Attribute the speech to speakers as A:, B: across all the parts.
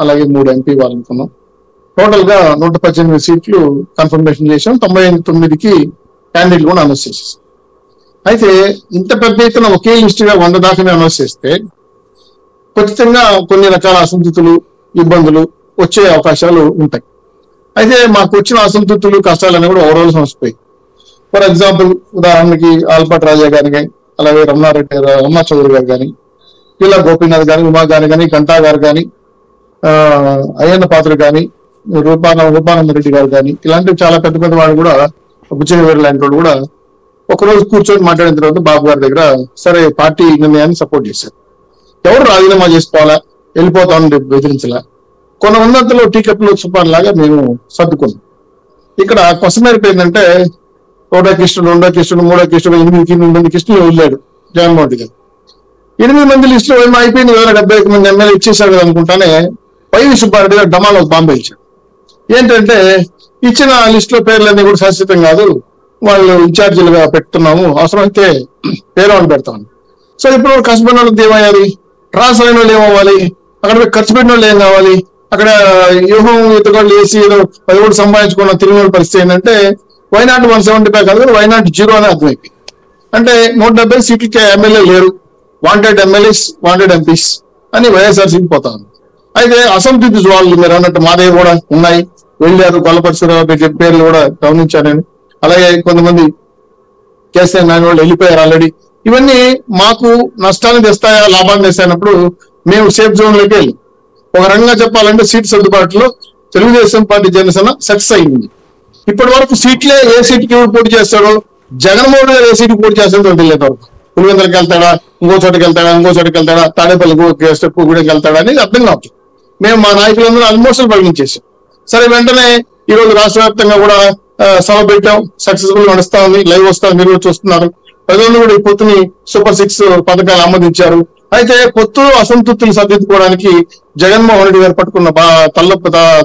A: అలాగే 3 MP ఇవ్వాలనుకున్నాం. Total గా 118 సీట్లు కన్ఫర్మేషన్ చేసాం. 99కి క్యాండిడేట్లు కూడా అనౌన్స్ చేసేసాం. అయితే ఇంత పెద్ద ఎత్తున ఒకే లిస్ట్ గా 100 దాకానే అనౌన్స్ చేస్తే ఖచ్చితంగా కొన్ని రకాల అసంతృప్తులు, ఇబ్బందులు వచ్చే అవకాశాలు ఉంటాయి. అయితే మాకు వచ్చిన అసంతృప్తులు, కష్టాలన్నీ కూడా ఓవరాల్ సమస్యపోయి. ఫర్ ఎగ్జాంపుల్ ఉదాహరణకి ఆల్పాటి రాజా గారి కానీ, అలాగే రమణ చౌదరి గారు కానీ, పిల్ల గోపీనాథ్ గాని, ఉమా గాని కానీ, గంటా గారు కానీ, అయ్యన్న పాత్ర కానీ, రూపానందరెడ్డి గారు కానీ, ఇలాంటి చాలా పెద్ద పెద్ద వాళ్ళు కూడా, బుచ్చయ్య లాంటి వాళ్ళు కూడా ఒకరోజు కూర్చొని మాట్లాడిన తర్వాత బాబు గారి దగ్గర సరే పార్టీ నిర్ణయాన్ని సపోర్ట్ చేశారు. ఎవరు రాజీనామా చేసుకోవాలా, వెళ్ళిపోతామని బెదిరించలా, కొన్ని ఉన్నంతలో టీ కప్లో సుపాన్ లాగా మేము సర్దుకున్నాం. ఇక్కడ క్వశ్చన్ ఏంటంటే 1 కిష్టుడు, 2 కిష్టుడు, 3 కిష్టుడు, 8 కిష్టులు వెళ్ళాడు జగన్మోహన్ రెడ్డి గారు. 8 మంది లిస్టులో ఏమో అయిపోయింది, 71 మంది ఎమ్మెల్యే ఇచ్చేసాడు కదా అనుకుంటానే వైవి సుబ్బారెడ్డి గారు డమాలో బాంబే ఇచ్చాడు. ఏంటంటే ఇచ్చిన లిస్టులో పేర్లన్నీ కూడా శాశ్వతం కాదు, వాళ్ళు ఇన్ఛార్జీలుగా పెడుతున్నాము, అవసరమైతే పేరు అని పెడతామని. సో ఇప్పుడు కష్టపడిన వాళ్ళకి ఏమయ్యాలి, ట్రాన్స్ఫర్ అయిన వాళ్ళు ఏమవ్వాలి, అక్కడ ఖర్చు పెట్టిన వాళ్ళు ఏం కావాలి, అక్కడ వ్యూహం ఎత్తుకోళ్ళు వేసి 10 కోట్లు సంపాదించుకున్న తిరిగిన పరిస్థితి ఏంటంటే వైనాట్ 175 కాదు, వైనాట్ 0 అని అర్థమైపోయింది. అంటే 170 సీట్లకి ఎమ్మెల్యే లేరు, వాంటెడ్ ఎమ్మెల్యేస్, వాంటెడ్ ఎంపీస్ అని వైఎస్ఆర్సీకి పోతా ఉంది. అయితే అసంతృప్తి వాళ్ళు మీరు అన్నట్టు మాదే కూడా ఉన్నాయి, వెళ్ళారు. గొల్లపరిశ్రావు పేర్లు కూడా గమనించాను నేను. అలాగే కొంతమంది కేసీఆర్ నాయన వాళ్ళు వెళ్ళిపోయారు ఆల్రెడీ. ఇవన్నీ మాకు నష్టాన్ని తెస్తాయా, లాభాన్ని తెస్తాయన్నప్పుడు మేము సేఫ్ జోన్ లోకి వెళ్ళి ఒక రకంగా చెప్పాలంటే సీట్ సర్దుబాటులో తెలుగుదేశం పార్టీ జనసేన సక్సెస్ అయింది. ఇప్పటి వరకు సీట్లే ఏ సీట్కి పోటీ చేస్తాడో, జగన్మోహన్ గారు ఏ సీట్కి పోటీ చేస్తాడో తెలియదు. పులివెందులకు వెళ్తాడా, ఇంకో చోటుకి వెళ్తాడా, తాడేపల్లి స్టెప్ గూడెకి వెళ్తాడా అనేది అర్థం కావచ్చు. మేము మా నాయకులందరూ ఆల్మోస్ట్ పరిగణించేసాం. సరే వెంటనే ఈ రోజు రాష్ట్ర వ్యాప్తంగా కూడా సభ పెట్టాం, సక్సెస్ఫుల్ నడుస్తా ఉంది, లైవ్ వస్తారు, మీరు చూస్తున్నారు. ప్రజలు కూడా ఈ పొత్తుని సూపర్ 6 పథకాలు ఆమోదించారు. అయితే పొత్తులు అసంతృప్తులు సర్దిద్దుకోవడానికి జగన్మోహన్ రెడ్డి గారు పట్టుకున్న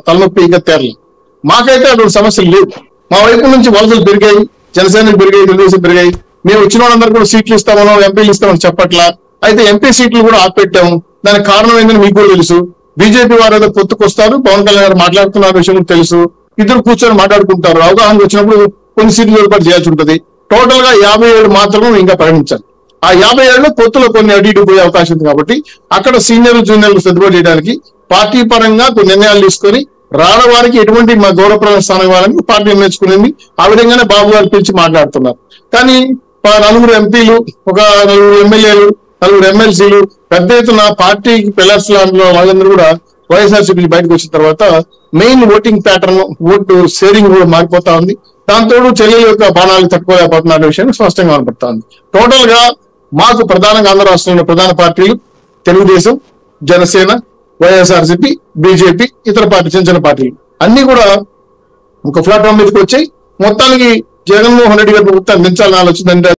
A: తలనొప్పి ఇంకా తేరలేదు. మాకైతే అటువంటి సమస్యలు లేవు. మా వైపు నుంచి వలసలు పెరిగాయి, జనసేనకు పెరిగాయి, తెలుగుదేశం పెరిగాయి. మేము వచ్చిన వాళ్ళందరూ కూడా సీట్లు ఇస్తామనో ఎంపీలు ఇస్తామని చెప్పట్లా. అయితే ఎంపీ సీట్లు కూడా ఆపెట్టాము. దానికి కారణం ఏంటని మీకు కూడా తెలుసు. బీజేపీ వారు ఏదో పొత్తుకొస్తారు, పవన్ కళ్యాణ్ గారు మాట్లాడుతున్న విషయం కూడా తెలుసు. ఇద్దరు కూర్చొని మాట్లాడుకుంటారు. అవగాహన వచ్చినప్పుడు కొన్ని సీట్లు ఏర్పాటు చేయాల్సి ఉంటుంది. టోటల్ గా 57 మాత్రమే ఇంకా పరిగణించాలి. ఆ 57లో పొత్తులో కొన్ని అటు ఇటు పోయే అవకాశం ఉంది. కాబట్టి అక్కడ సీనియర్లు జూనియర్లు సర్దుబాటు చేయడానికి పార్టీ పరంగా కొన్ని నిర్ణయాలు తీసుకొని రాడవారికి ఎటువంటి మా గౌరవప్రద స్థానం ఇవ్వాలని పార్టీ నిర్ణయించుకునేది. ఆ విధంగానే బాబు గారు పిలిచి మాట్లాడుతున్నారు. కానీ 4 ఎంపీలు, ఒక 4 ఎమ్మెల్యేలు, 4 ఎమ్మెల్సీలు పెద్ద ఎత్తున పార్టీకి పిల్లర్స్ లాంటి వాళ్ళందరూ కూడా వైఎస్ఆర్సీపీ బయటకు వచ్చిన తర్వాత main voting pattern, vote sharing కూడా మారిపోతా ఉంది. దాంతో చెల్లెల యొక్క బాణాలు తట్టుకోలేకపోతున్న విషయం స్పష్టంగా కనపడతా ఉంది. టోటల్ గా మాకు ప్రధానంగా ఆంధ్ర రాష్ట్రంలో ప్రధాన పార్టీలు తెలుగుదేశం, జనసేన, వైఎస్ఆర్సీపీ, బీజేపీ, ఇతర పార్టీ చిన్న చిన్న పార్టీలు అన్ని కూడా ఒక ప్లాట్ఫామ్ మీదకి వచ్చాయి. మొత్తానికి జగన్మోహన్ రెడ్డి గారి ప్రభుత్వం దించాలని ఆలోచన